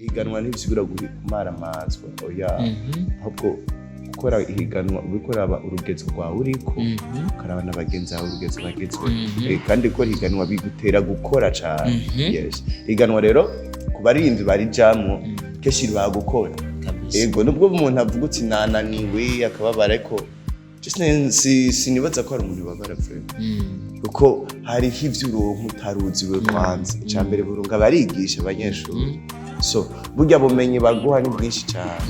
higanwa ntibisigura kumara amazwa oya ahubwo gukora ihiganwa bikoraba urugezo rwawe uriko ukaraba n'abagenzi bawe urugezo bagezwe kandi ko higanwa bigutera gukora cyane yes higanwa rero kubarindi bari jamwo keshi bagukora ego nubwo umuntu avuga uti nananiwe akababara ariko sinibaza ko ari umuntu babara friend kuko hari ivyo uronka utaruziwe kwanza icambere Burunga barigisha abanyeshuri so burya bumenyi baguha ni bwinshi cyane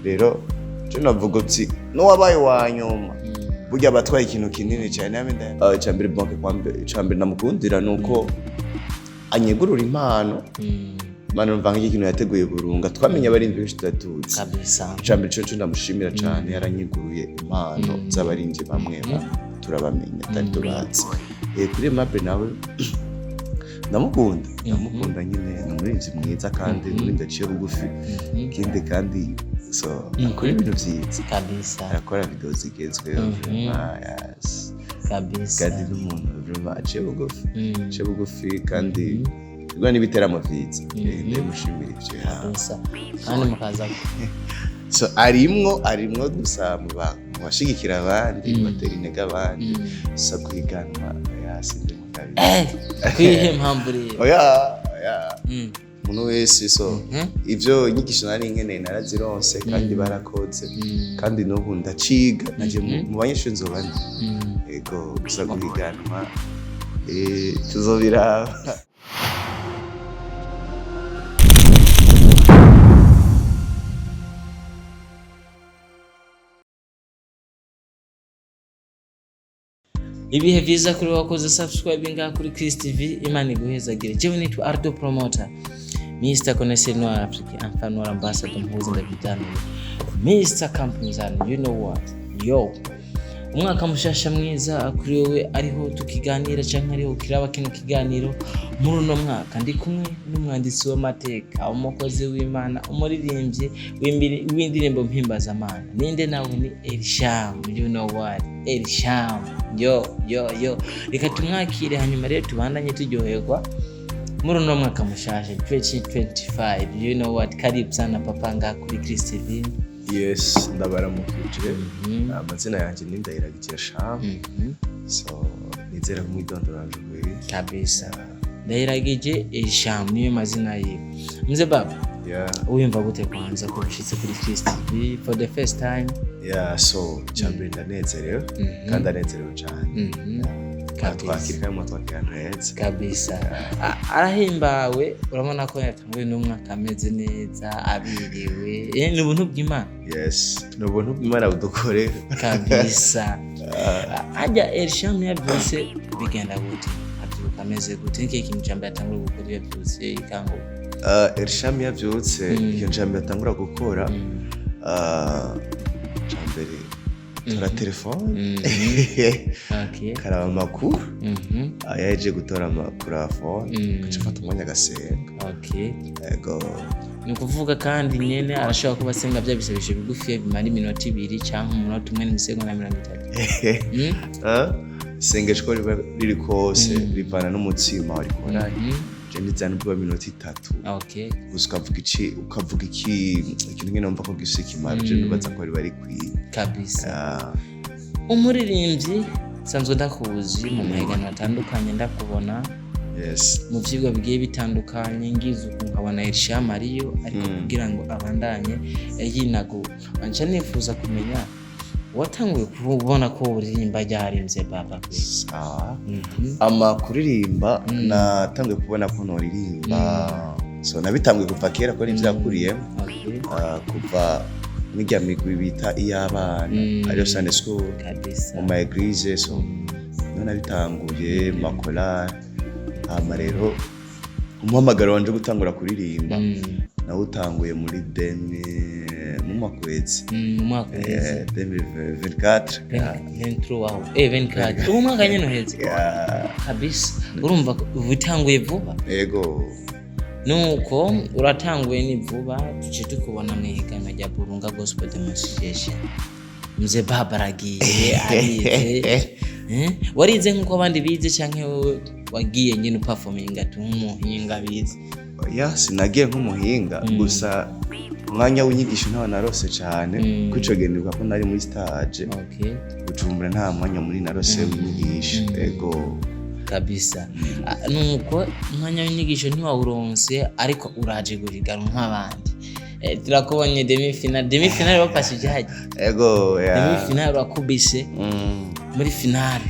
rero je navuga uti no wabaye wanyuma burya batwaye ikintu kinini cyane icambere banke kwambe icambere namukundira nuko anyegurura impano Mano mvanga ikintu yateguye Burunga twamenye abarinzi benshi tutatuzi kabisa icambere cyo ndamushimira cyane yaranyiguruye impano z'abarinzi bamwe turabamenya atari tubatse kuri mape nawe ndamukunda nyine n'umurinzi mwiza kandi n'urinda ciye bugufi kindi kandi so akora ibintu vyiza kabisa arakora video zigezweho yes kabisa kandi n'umuntu vraiment ciye bugufi kandi Rwani biteramo vyiza ndamushimira ivyo kabisa kandi mukaza so arimwo gusa mu bashigikira abandi batera intege abandi so kwiganwa Sindimwo kwihe mpamvu rero oya umuntu wese so ivyo inyigisho nari nkeneye narazironse kandi barakoze kandi n'ubu ndaciga naje mu banyeshuri nzobandi ego gusa kwiganwa tuzobiraba ibihe vyiza kuri wakoze subscribe ngaha kuri Chris TV Imana iguhezagire jewe nitwa Ardo Promoter Mr. Connaisseur Noir Afrique Impano Ambassador mpuzi ndabijyana Mr. Company you know what yo umwaka mushasha mwiza kuri wowe ariho tukiganira canke ariho kiraba kino kiganiro muri uno mwaka ndi kumwe n'umwanditsi w'amateka umukozi w'Imana umuririmbyi w'indirimbo mpimbaza Imana ninde nawe ni Elsham you know what Elsham yo reka tumwakire hanyuma rero tubandanye turyoherwa muri uno mwaka mushasha 2025 you know what karibu sana papa ngaha kuri Chris TV. Yes, ndabaramukije amazina yanjye ni Ndabakunda so nizera ko mwidondoranje kabisa Ndabakunda Elsham niyo mazina ye mze baba uyumva gute kwanza ko ushitse kuri Chris TV for the first time so cyambere ndanezerewe kandi anezerewe cyane twakirika neza kabisa arahimbawe urabona ko yatanguye n'umwaka ameze neza abiriwe ni ubuntu bw'Imana yes ni ubuntu bw'Imana budukorera kabisa ajya Elsham yabyose bigenda gute abyuka ameze gute n'iki kintu cyambere yatanguye gukora yabyose ikango Elsham yabyutse iyo cyambere yatangura gukora cyambere tora telefone karaba amakuru yaje gutora amakuru afone gacafata umwanya gasenga ego ni kuvuga kandi nyene arashaka kuba senga bya bisabisho bigufi bimara iminota 2 cyangwa umunota umwe n'imisegonda 30 isengesho riri kose rivana n'umutsima wari koranye ndetse n'ubwo minota 3 gusa ukavuga ikintu ngene numva ko gisikimara je nubaza ko bari kwiye kabisa umuririmbyi sanzwe ndakuzi mu mahegano atandukanye ndakubona mu vyigwa bigiye bitandukanye ngize nkabona Elsham ariyo ariko kugira ngo abandanye yinago anca nifuza kumenya watanguye kubona ko uririmba ryarimze baba kwisa kuririmba natanguye kubona ko noririmba so nabitanguye kuva kera ko nivyakuriyemo kuva n'ijya migwi bita iy'abana ariyo Sunday school mu ma église so none bitanguye makola rero umuhamagaro wanje gutangura kuririmba nawe utanguye muri mu makwezi 2024 ubu mwaka nyene uheze kabisa urumva utanguye vuba yego nuko uratanguye ni vuba tuci tukubona mu higana rya Burunga Gospel Demonstration mze baba aragiye arize warize nkuko abandi bize canke wowe wagiye nyine performinga nk'umuhinga bizi? Oya, sinagiye nk'umuhinga gusa umwanya w'inyigisho ntawe narose cyane kuko ico gihe nibuka ko nari muri stage. Okay. Bujumbura nta mwanya muri narose w'inyigisho. Ego kabisa. Nuko umwanya w'inyigisho ntiwawuronse ariko uraje guhiganwa nk'abandi. Turakubonye demi final bapashije haje. Ego ya. Demi final wakubise muri final.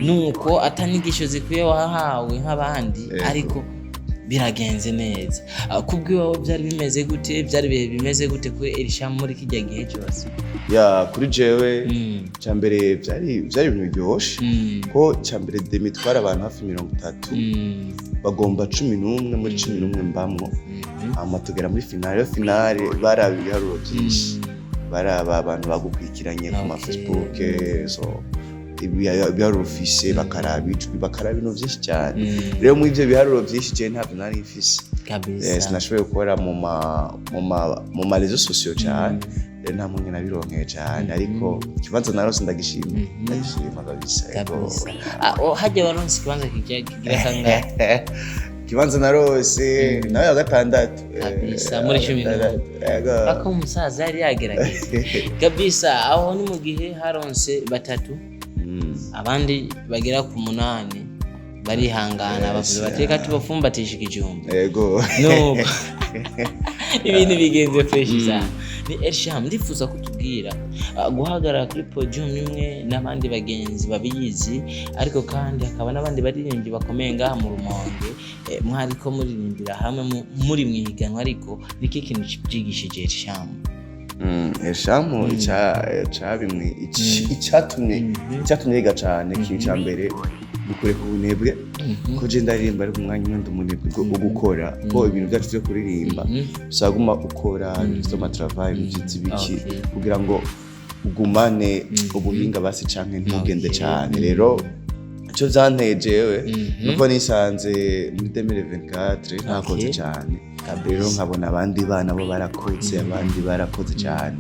Nuko atanyigisho zikwiye wahawe nk'abandi ariko biragenze neza. Kubwiwe byari bimeze gute? Byari bihe bimeze gute kuri Elsham muri kijya gihe cyose? Ya kuri jewe cyambere byari ibintu biryoshe ko cyambere demi twara abantu hafi 30 bagomba 11 muri 11 mbamwo amatugera muri finale baraba ibiharuro byinshi, baraba abantu bagukwikiranye ku ma Facebook, so ibiharuro ufise bakaraba ijwi bakaraba ibintu byinshi cyane. Rero muri ibyo biharuro byinshi cyane ntabwo nari mfise kabisa. Sinashoboye gukora mu ma réseaux sociaux cyane, nta muntu nabironkeye cyane ariko ikibanza narose ndagishima kabisa. Hajya waronse ikibanza kigira kangahe? Ikibanza narose nawe wa gatandatu kabisa muri 10. Bako umusaza yari yagerageza kabisa. Aho ni mu gihe haronse batatu, abandi bagera ku 8 barihangana bavuze bateka tubafumbatisha ikijumba. Yego no ibintu bigenze fresh cyane. Ni Elsham ndifuza kutubwira guhagarara kuri podium imwe n'abandi bagenzi babiyizi, ariko kandi hakaba n'abandi baririmbyi bakomeye ngaha mu Rumonge mwariko muririmbira hamwe muri mwihiganwa, ariko niki kintu cyigishije Elsham? Elsham icyatumye yiga cyane kintu cya mbere gukora ku bunebwe ko je ndaririmba ari umwanya n'undi umunebwe wo gukora ko ibintu byacu byo kuririmba usaguma ukora ibyo travail byitsi biki kugira ngo ugumane ubuhinga basi canke ntugende cyane. Rero icyo byanteye jewe nuko nisanze muri 2024 ntakoze cyane. Rero nkabona abandi bana bo barakoze, abandi barakoze cyane.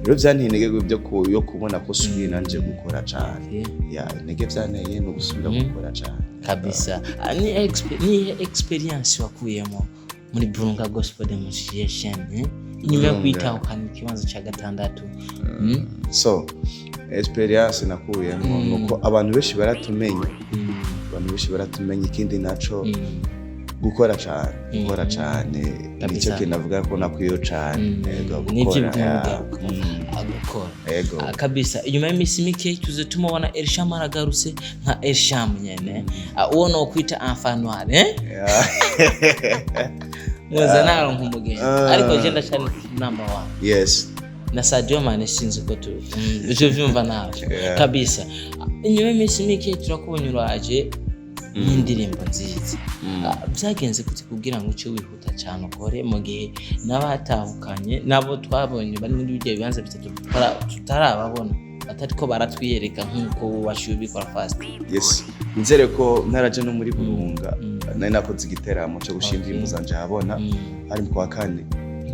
Rero byanteye byo kubona ko subiye nanje gukora cyane. Ya intege byanteye no gusubira gukora cyane kabisa. Ni experience wakuyemo muri Burunga Gospel Demonstration inyuma yo kwitahukana ikibanza cya gatandatu. So experience nakuyemo nuko abantu benshi baratumenye, ikindi naco gukora cyane nicyo kinavuga ko nakwiyo cyane gukora kabisa. Inyuma y'imisi mike tuze tumubona Elsham aragarutse nka Elsham nyene uwo no kwita Impano muza naro nk'umugenzi ariko je ndashana number 1. Yes na Sadio Mane sinzi ko tu je vyumva nawe kabisa. Inyuma y'imisi mike turakubonye uraje n'indirimbo nziza. Byagenze kuti kugira ngo uce wihuta cyane ukore mu gihe n'abatahukanye nabo twabonye bari muri ibyo bibanza bitatu tutarababona atariko baratwiyereka nk'uko washuye bikora fast? Yes, nzere ko ntaraje no muri Burunga nari nakoze igiteramo cyo gushindira imuzanje habona ari mu kwa kane,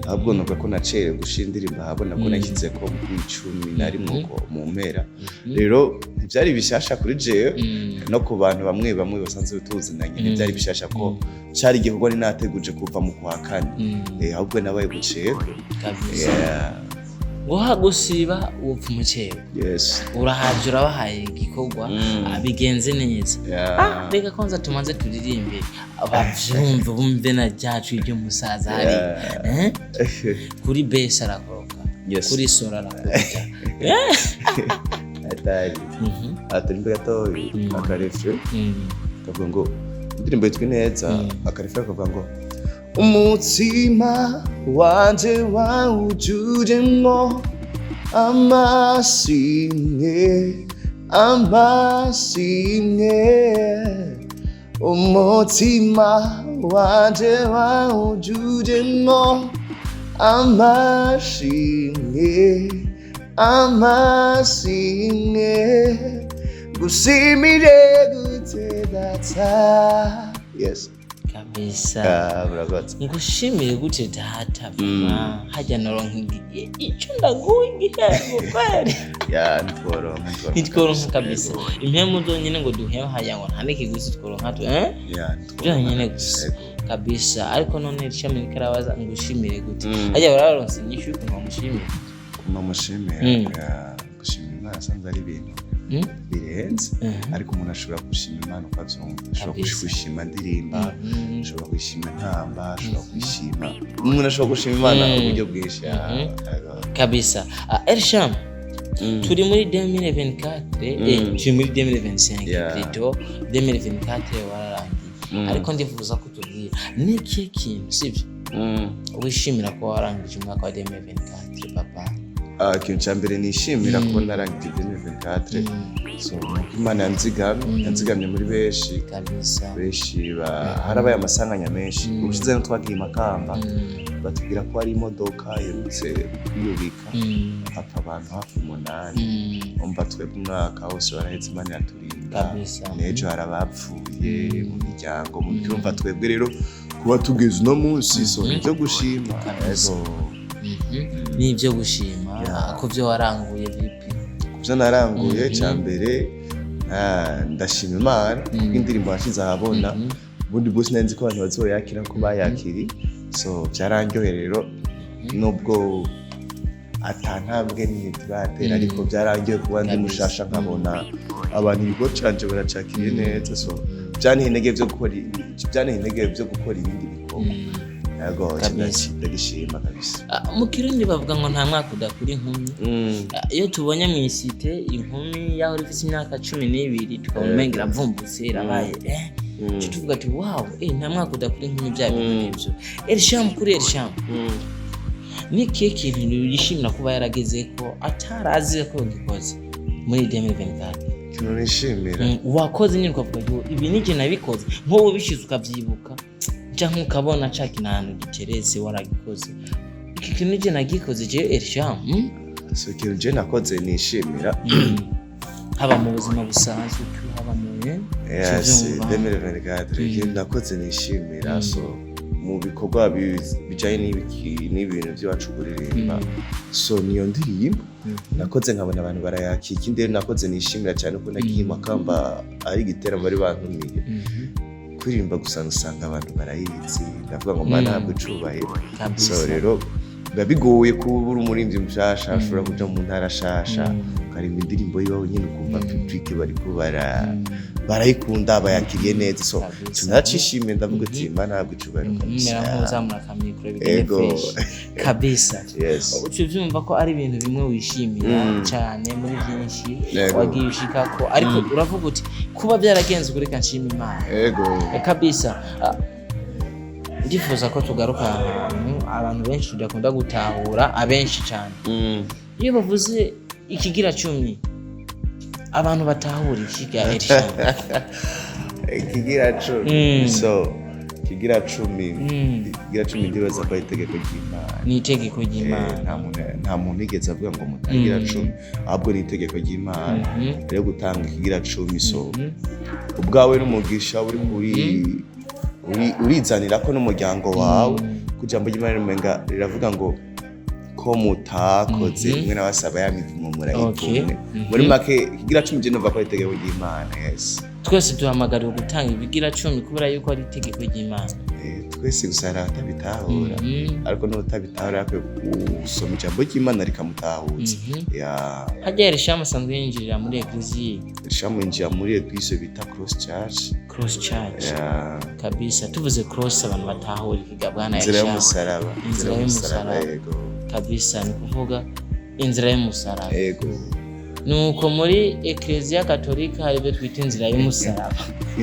ahubwo nuko ko nacere gushindira habona ko nashyize ko mu 11 mu mpera. Rero byari bishasha kuri jewe no ku bantu bamwe basanzwe tuzinanye, byari bishasha ko cyari igihugu ni nateguje kuva mu kwa kane ahubwo nabaye gucera kabisa. Gusiba upfa umucero. Yes. Urahaje urabahaye igikorwa bigenze neza. Reka konza tumanze turirimbe abavyumva bumve na ryacu ibyo musaza hari kuri bass arakoroka, kuri sora arakoroka atari aturimbe gatoyi akarefe kavuga ngo indirimbo yitwa neza akarefe kavuga ngo umutima wanje wawujujemwo amasimwe umutima wanje wawujujemwo amasimwe gusimire gutedata. Yes kabisa murakoze ngushimire gute data mama hajya noronka icyo ndaguhiye kweli nitworonka kabisa impemu zonyine ngo duhema hajya ngo nta n'ikiguzi tworonka byonyine gusa kabisa ariko none ishami rikarabaza ngushimire gute hajya bararonse inyishu umushimire gushimira Imana sanze ari ibintu birenze ariko umuntu ashobora gushima Imana ukavyumva ashobora gushima ndirimba ashobora gushima ntamba ashobora gushima umuntu ashobora gushima Imana uburyo bwinshi kabisa Elsham turi muri 2024 turi muri 2025 plutôt 2024 wararangiye ariko ndifuza ko tubwira niki kintu sivyo wishimira ko warangije umwaka wa 2024 papa ikintu cya mbere nishimira ko narangije 2024 so Imana yanzigamye muri benshi harabaye amasanganya menshi ubushize twagiye Makamba batubwira ko ari imodoka yerutse kwiyubika hapfa abantu hafi 8 umva twebwe umwaka wose warahetse Imana yaturinda n'ejo harabapfuye mu miryango mu byumva twebwe rero kuba tugeze uno munsi so nibyo gushima nibyo gushima ko byo waranguye vipi kubyo naranguye cya mbere ndashima Imana indirimbo yashize ahabona ubundi bose nzi ko abantu bazoyakira ko bayakiri so byarangyohera rero nubwo atantambwe nini turatera ariko byarangyoye kuba ndi mushasha nkabona abantu ibigo canje baracakiriye neza so byane intege byo gukora ibindi bikorwa yego ndagishima kabisa mu Kirundi bavuga ngo nta mwaka udakura inkumi iyo tubonye mu isite inkumi yaho rifite imyaka 12 tukabona iravumbutse irabaye tuvuga ati wow nta mwaka udakura inkumi bya bintu n'ibyo Elsham kuri Elsham ni kintu yishimira kuba yarageze ko atarazi ko gikoze muri 2024 kintu nishimira wakoze nyine ukavuga ngo ibi niki nabikoze nko bishize ukavyibuka cyangwa ukabona cakinano giteretse waragikoze iki kintu je nagikoze je Elsham so kintu je nakoze nishimira haba mu buzima busanzwe haba mu 2024 kintu nakoze nishimira so mu bikorwa bijanye n'ibintu by'iwacu kuririmba so niyo ndirimbo nakoze nkabona abantu barayakira ikindi nakoze nishimira cyane ko nagiye Makamba ari giteramo bari bantumiye kuririmba gusa usanga abantu barayizi ndavuga ngo Mana ntabwo icubahiro so rero biba bigoye kuba uri umurimbyi mushasha ashobora kuja mu ntara shasha ukarimba indirimbo yiwe nyine ukumva public bariko barayikunda bayakiriye neza so sinacishimiye ndavuga ati Mana ntabwo icubahiro kabisa ucu vyumva ko ari ibintu bimwe wishimira cyane muri byinshi wagiye ushika ko ariko uravuga uti kuba byaragenze kuri kanshima Imana kabisa ndifuza ko tugaruka ahantu abantu benshi tudakunda gutahura abenshi cyane iyo bavuze ikigira 10 abantu batahura ikiga Elsham ikigira 10 so ikigira 10 ndibaza ko itegeko ry'Imana ni itegeko ry'Imana nta muntu igeze avuga ngo mutagira 10 ahubwo ni itegeko ry'Imana rero gutanga ikigira 10 so ubwawe n'umugisha urizanira ko n'umuryango wawe kujambo ry'Imana riravuga ngo ko mutakoze mwe n'abasaba yamivumo murayikone muri make ikigira 10 je numva ko itegeko ry'Imana twese duhamagariwe gutanga ibigira 10 kubera yuko ari itegeko ry'Imana twese gusara atabitahura ariko no utabitahura ko usoma ijambo ry'Imana rikamutahuza hajya Elsham asanzwe yinjirira muri eglise Elsham yinjira muri eglise bita cross church kabisa tuvuze cross abantu batahura ikiga bwana inzira y'umusaraba kabisa ni kuvuga inzira y'umusaraba nuko muri Ecclesia Katolika hari byo twita inzira y'umusaraba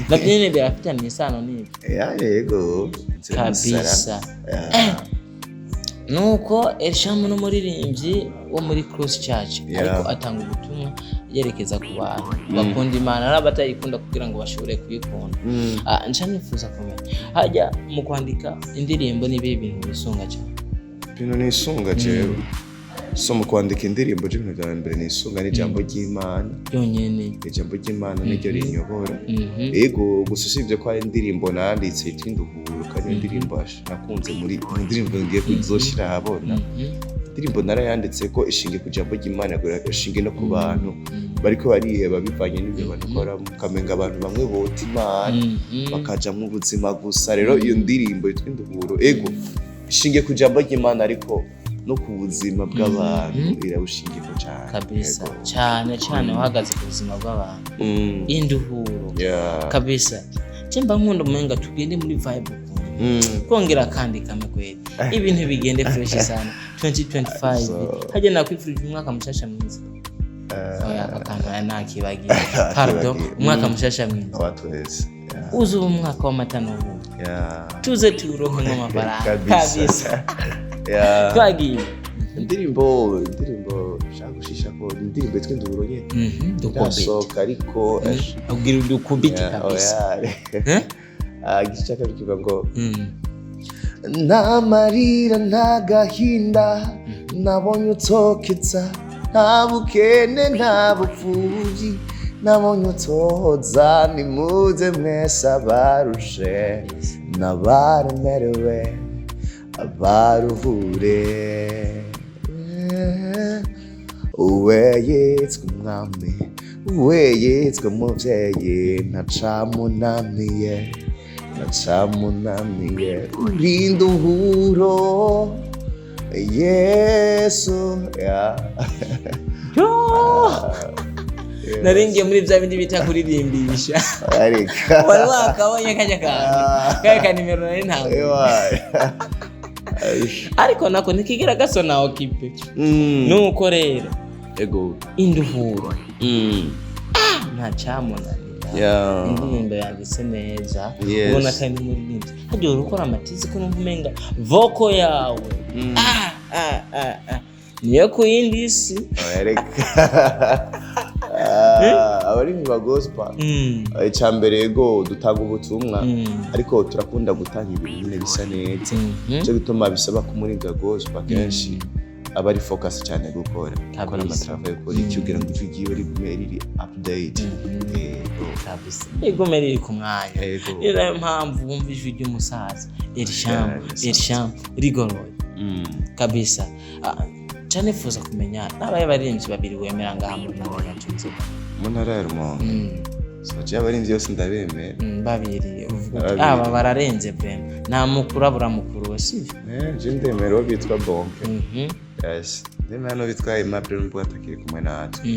nabyene birafitanye isano n'ibyo kabisa nuko Elsham no muririmbyi wo muri Cross Church ariko atanga ubutumwa yerekeza ku bantu bakunda Imana n'abatayikunda kugira ngo bashobore kuyikunda nca nifuza kumenya hajya mu kwandika indirimbo nibe ibintu bisunga cyane bino nisunga jewe so mu kwandika indirimbo je ibintu bya mbere nisunga n'ijambo ry'Imana yonyene. Ijambo ry'Imana niryo rinyobora. Ego gusa usibye ko ari indirimbo nanditse yitwa Induhuro kandi indirimbo nakunze muri indirimbo ngiye kuzoshira habona. Indirimbo narayanditse ko ishingiye ku jambo ry'Imana, ishingiye no ku bantu bariko bariheba bivanye n'ibyo banakora, mukamenga abantu bamwe bota Imana bakaja mu buzima gusa. Rero iyo ndirimbo yitwa Induhuro ego ishingiye ku jambo ry'Imana ariko no ku buzima bw'abantu irabushingiye ko cyane kabisa, cyane cyane uhagaze ku buzima bw'abantu. Induhuro kabisa. Cemba nkunda umenga tugende muri vibe kongera kandi kamwe kweli ibintu bigende fresh sana 2025 haje nakwifurije umwaka mushasha mwiza. Oya kakanga nakibagiye pardon, umwaka mushasha mwiza watwese uzu umwaka w'amata n'ubu tuze turonke nk'amafaranga kabisa. Twagiye indirimbo shagushisha ko indirimbo yitwa Induhuro nyene dukosoka ariko ubwira dukubike kabisa. Gishaka bikivuga ngo namarira ntagahinda nabonye utokeza nta bukene nta bupfubyi nabonye utoza nimuze mwese abarushe n'abaremerewe abaruhure. Uwe yitwa umwami uwe yitwa umuvyeyi ntacamunaniye uri Induhuro Yesu. naringiye muri bya bindi bita kuririmbisha wari wakabonye kajya kaya nimero nari ntabwo ariko nako ntikigira gaso nawe kipe nuko rero ego Induhuro ntacamunaniye. Indirimbo yanditse neza ubona kandi muririmbyi hagiye urukora amatizi ko numva umenga voko yawe niyo ku yindi si abarimyi ba gospel. Icyambere ego dutanga ubutumwa ariko turakunda gutanga ibintu nyine bisa neza, cyo gituma bisaba ko muri gospel kenshi abari focus cyane gukora amatrava yo kuri kugira ngo tugiye riri update kabisa. Ego meri ku mwanya ira mpamvu wumva ijwi ry'umusaza Elsham rigoroye kabisa. Cyane fuza kumenya nabaye baririmbyi babiri wemera ngaha muri Nanje mu ntara ya Rumonge. So je abaririmbyi yose ndabemera babiri uvuga aba bararenze pe nta mukuru abura mukuru wese je ndemera wo bitwa Bonke. Yes, ndemera no bitwa Impano n'ubwo atakiri kumwe natwe.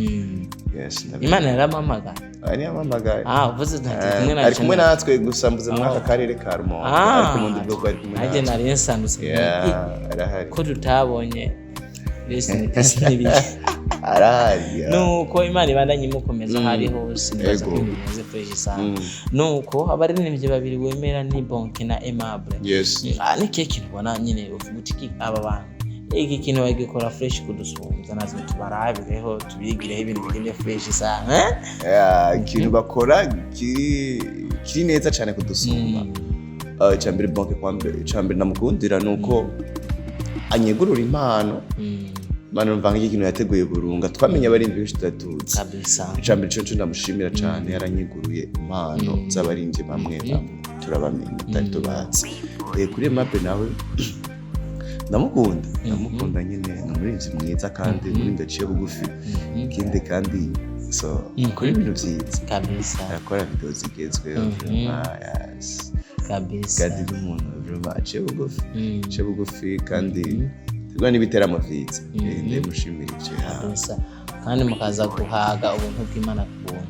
Yes, Imana yaramamaga ari amamaga uvuze ntati ari kumwe natwe gusa mbuze mwaka karere ka Rumonge ariko mu ndibwo bwo ari kumwe natwe. Aje nari nsandutse arahari ko tutabonye n'ibiki arahari nuko Imana ibandanye mukomeza hari hose ndaza kwimeze fresh sana. Nuko abaririmbyi babiri wemera ni Bonke na Aimable. Ni keke ubona nyine uvuga uti aba bantu iki kintu bagikora fresh kudusumza nazo tubarabireho tubigireho ibintu bigende fresh sana. Ikintu bakora kiri neza cyane kudusumba. Cyambere Bonke kwambere cyambere namukundira nuko anyegurura impano. Mano mvanga ikintu yateguye Burunga twamenye abarimbi benshi tutatuzi kabisa. Cyambere cyo ndamushimira cyane yaranyeguruye impano z'abarimbi bamwe turabamenye tutari tubatse. Kuri Aimable nawe ndamukunda nyine n'umurinzi mwiza kandi umurinzi aciye bugufi ikindi kandi so kuri ibintu byiza kabisa. akora video zigezweho kabisa kandi n'umuntu aciye bugufi kandi tugwa n'ibiteramo vyiza ndamushimira kabisa kandi mukaza guhaga ubuntu bw'Imana kubuntu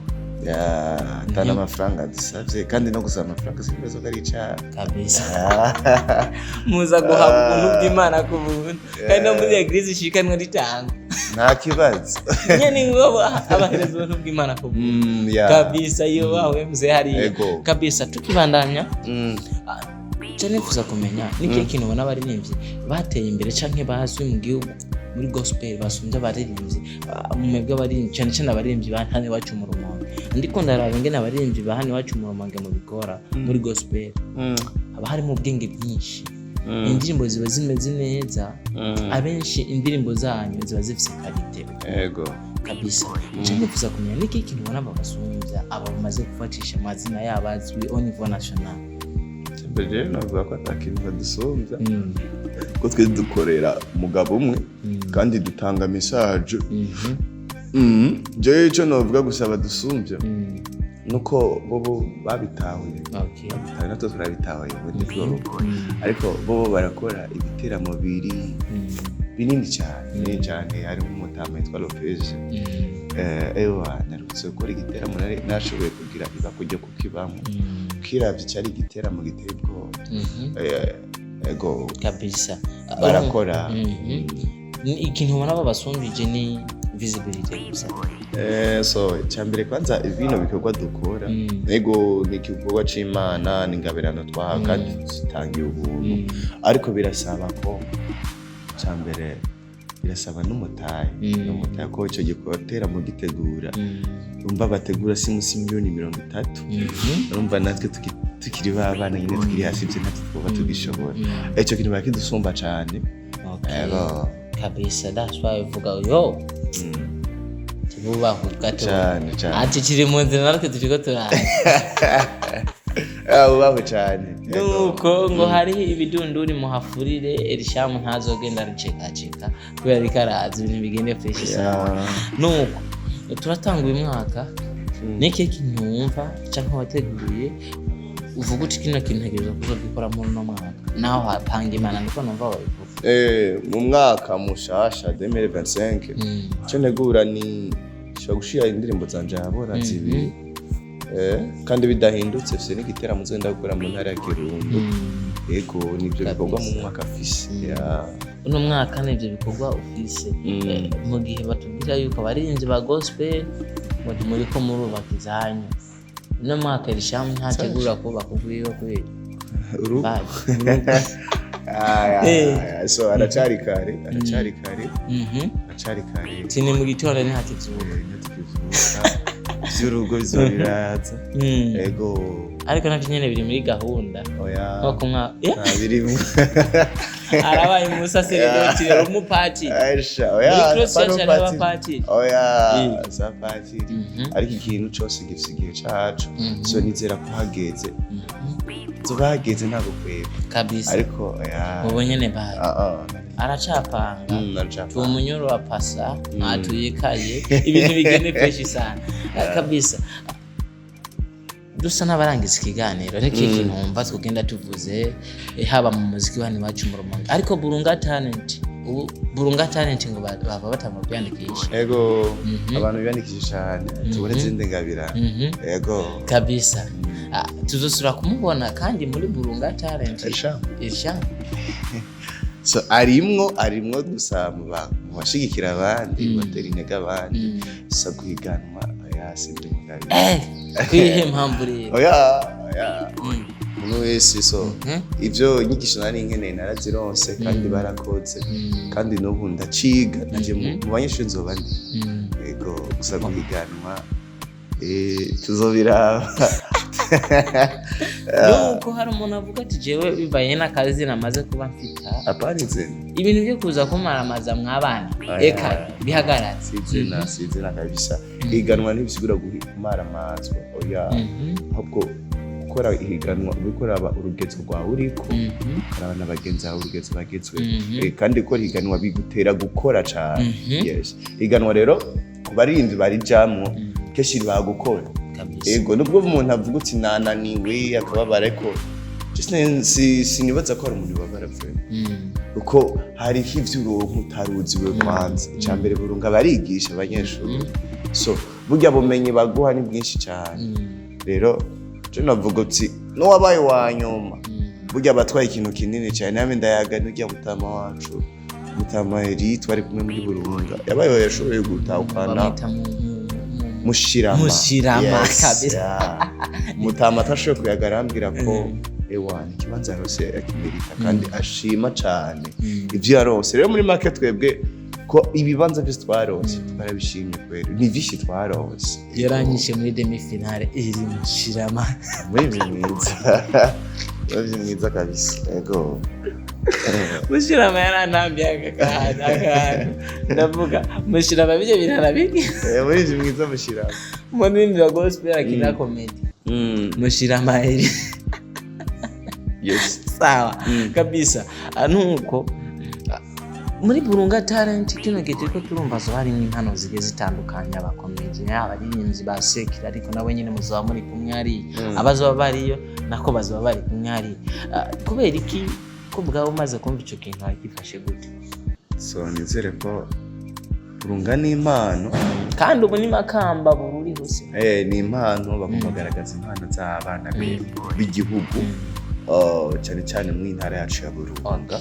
tana amafaranga dusavye kandi no gusaba amafaranga sibibazo kari cyane kabisa. Muza guhaga ubuntu bw'Imana kubuntu kandi no muri eglise ishikanwa ritanga nta kibazo nyene ngo abahereza ubuntu bw'Imana kubuntu kabisa. Iyo wawe mze hari kabisa. Tukibandanya cyane fuza kumenya niki kintu ubona abaririmbyi bateye imbere canke bazwi mu gihugu muri gospel basumbye abaririmbyi mwebwe abaririmbyi cyane cyane abaririmbyi bahane wacu mu Rumonge. Ndiko ndaraba ingene abaririmbyi bahane wacu mu Rumonge mu bikora muri gospel haba harimo ubwenge bwinshi indirimbo ziba zimeze neza abenshi indirimbo zanyu ziba zifise quality yego kabisa nje nifuza kumenya niki kintu ubona babasumbya aba bamaze gufatisha amazina yabo azwi au niveau national mbere navuga ko atakintu badusumbya ko twe dukorera umugabo umwe kandi dutanga message je ico novuga gusaba dusumbya nuko bobo babitahuye natwe turabitahuye ubundi twabukora ariko bobo barakora ibiteramo binini cyane harimo umutama yitwa Lopez narutse gukora igiteramo nashoboye kugira ibakujya kukibamo kiravye cyari igiteramo giteye ubwoba ego kabisa barakora ikintu ubona babasumbije ni visibility gusa so cyambere kwanza ibino bikorwa dukora nego n'ikikorwa c'Imana n'ingabirano twaha kandi zitangiye ubuntu ariko birasaba ko cyambere birasaba n'umutahe ko ico gikotera mu gitegura umva bategura simusi miliyoni 30 urumva natwe tukiri babana nyine tukiri hasi bye natwe twaba tugishobora ico kintu bakidusumba cyane kabisa that's why uvuga yo tububaho gato cyane ati kiri mu nzira natwe turiko turaza ubaho cyane nuko ngo hari ibidunduri muhafurire Elishamu ntazogenda ariceka kubera rikaraza ibintu bigende fresh sana nuko turatanga uyu mwaka niki kintu wumva cyangwa wateguye uvuga uti kino kintu ntegereza kuzogikora muri no mwaka naho hapanga Imana niko numva wabivuga mu mwaka mushasha 2025 cyo negura ni sho gushira indirimbo zanje habora zibiri kandi bidahindutse fise n'igitera muzenda gukora mu ntara ya Kirundo yego nibyo bikorwa mu mwaka fise uno mwaka nibyo bikorwa ufise mu gihe batubwira yuko abarinzi ba gospel muri ko murubaka izanyu uno mwaka Elishamu ntategura kubaka ubwiwe kweli so aracari kare tini mu gitondo ni hakizuba by'urugo bizoriraza ego ariko nacyo nyene biri muri gahunda nko kumwa birimo arabaye Musa Seredoti rero umupati aisha pati sa pati ariko ikintu cyose gifise igihe cacu so nizera ko hageze zobageze ntabwo kweba kabisa ariko mubonyene baye aracapanga tumunyoro wa pasa atuyikaye ibintu bigende fresh sana kabisa dusa n'abarangiza ikiganiro reka ikintu wumva twogenda tuvuze haba mu muziki wani wacu mu Rumonge ariko Burunga Talent ngo baba batanga kwiyandikisha yego abantu biyandikisha cyane tubone zinde ngabira yego kabisa tuzosura kumubona kandi muri Burunga Talent Nshasha so arimwo gusa mu bashigikira abandi batera intege abandi so guhiganwa Sindimwo kwihe mpamvu rero umuntu wese so ivyo nyigisho nari nkeneye narazironse kandi barakoze kandi n'ubu ndaciga naje mu banyeshuri nzoba ndi yego gusa guhiganwa tuzobiraba nuko hari umuntu avuga ati jewe bibaye n'akazi namaze kuba mfita aparitse ibintu byo kuza kumaramaza mwabana eka bihagaratse sizina kabisa iganwa ntibisigura kumaramazwa ahubwo gukora ihiganwa ubikora urugezo rwawe uriko karabana bagenzi bawe urugezo bagezwe kandi ko ihiganwa bigutera gukora cyane yes ihiganwa rero kubarindi bari jamwo keshi bagukora ego nubwo umuntu avuga uti nananiwe akababara ariko sinibaza ko hari umuntu babara vuba uko hari ivy'uronko utaruziwe kwanza cyambere Burunga barigisha abanyeshuri so burya bumenyi baguha ni bwinshi cyane rero je navuga uti no wabaye wanyuma burya batwaye ikintu kinini cyane name ndayaga n'ujya mutama wacu mutama eri twari kumwe muri Burunga yabaye yashoboye gutahukana mushirama kabisa mutama atashoboye kuyagarambira ko ewana ikibanza rose akimerita kandi ashima cyane ivyo yarose rero muri market twebwe ko ibibanza byose twarose twarabishimye kwero ni vyinshi twarose yaranyishe muri demi finale iri mushirama muri mwiza kabisa ego Mushirama yarantambye akantu ndavuga Mushirama bije binarabiki muri izi mwiza Mushirama munini wa gospel akina comedy Mushirama eri yes sawa kabisa nuko muri Burunga Talent kino gihe turiko turumva zo hari impano zigiye zitandukanye abakomedi abaririmbyi ba sekira ariko nawe nyine muzaba muri kumwe ari abazoba bariyo nako bazoba bari kumwe ari kubera iki ko bwawe umaze kumva ico kintu akifashe gute so nizere ko Burunga ni impano kandi ubu ni makamba bururi hose ni impano bakugaragaza impano z'abana b'igihugu cyane cyane mu ntara yacu ya Burunga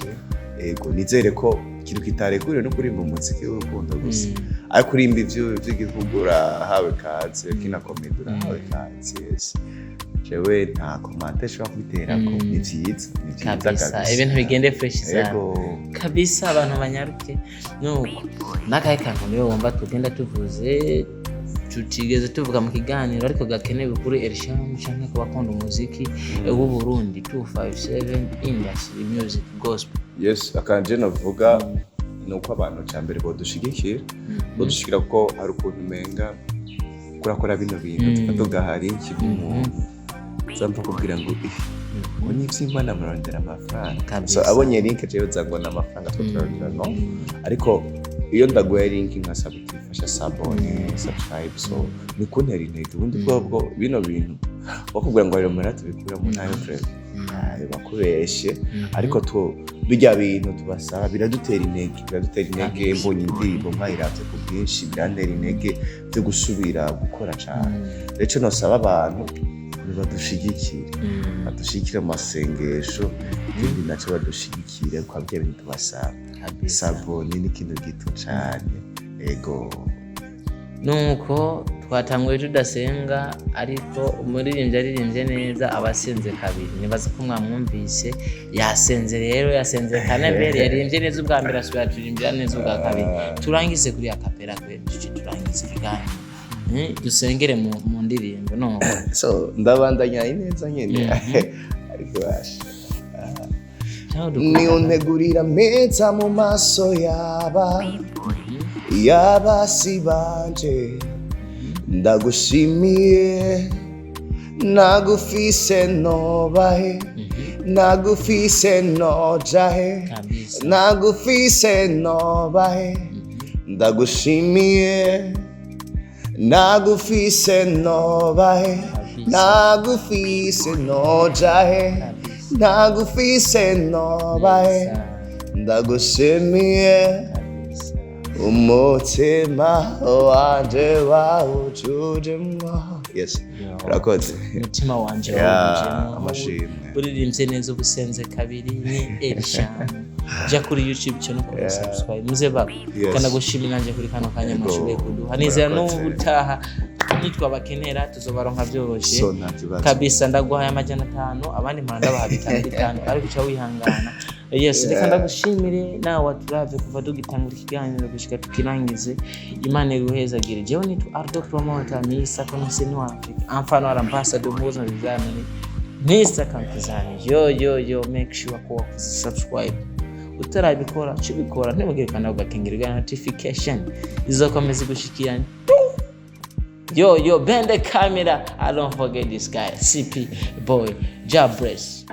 ego nizere ko ikintu kitarekuriwe no kurimba umuziki w'urukundo gusa ariko kurimba ivy'igihugu urahawe kaze kina comedy urahawe kaze jewe nta komante shobora kubiterako ni vyiza kabisa ibintu bigende fresh sana kabisa abantu banyaruke nuko nakaye kantu niwe wumva tugenda tuvuze tutigeze tuvuga mu kiganiro ariko gakenewe kuri Elsham cyangwa ku bakunda umuziki w'u Burundi 257 industry music gospel yes akanje navuga nuko abantu cyambere bodushigikira ko hari ukuntu menga kurakora bino bintu tukatoga hari ikintu zampa kubwira ngo oni Impano murondera amafaranga so abonye link cyo zangwa n'amafaranga twatorera no ariko iyo ndaguye link nkasaba ifasha subscribe so ni kuntera intege ubundi bwo bino bintu bakubwira ngo rero murate bikura mu nayo friend bakubeshe ariko bijya bintu tubasaba biradutera intege mbonye indirimbo mwayiravye ku bwinshi birantera intege byo gusubira gukora cyane rero no saba abantu badushigikire amasengesho ibindi nacyo badushigikire kwa bya bintu tubasaba sabone ni kintu gito cyane ego nuko twatanguye tudasenga ariko umuririmbyi aririmbye neza abasenze kabiri nibaza ko mwamwumvise yasenze rero yasenze kanabere yaririmbye neza ubwa mbere asubira turirimbira neza ubwa kabiri turangize kuri akapera kweje turangize ikiganiro dusengere mu ndirimbo no so ndabandanya neza nyene ariko basha ni untegurira meza mu maso yabasi banje ndagushimiye nagufise nobahe nagufise nojahe nagufise nobahe ndagushimiye nagufise nobahe nagufise nojahe nagufise nobahe ndagushimiye umutima wanje wawujujemwo yes urakoze umutima wanje wawujujemwo amashimwe uririmbye neza ubusenze kabiri ni Elsham ja kuri YouTube channel ko subscribe muze bako kana gushimira nanje kuri kano kanya mashuye kuduha nizera no ubutaha nitwa bakenera tuzobaronka byoroshye kabisa ndaguhaye amajana 5 abandi mpanda bahabitanga ariko cha wihangana yes reka ndagushimire nawe waturavye kuva dugitangura ikiganiro gushika tukirangize Imana iruhezagire jewe nitu Ardo Promoter ni Sindimwo Impano ambassador muzo bizamini Mr. Kampizani yo make sure ko subscribe utarabikora cibikora ntibugirikana ugakengerwa notification izokomeza gushikirana yo bend the camera. I don't forget this guy CP boy Jabress.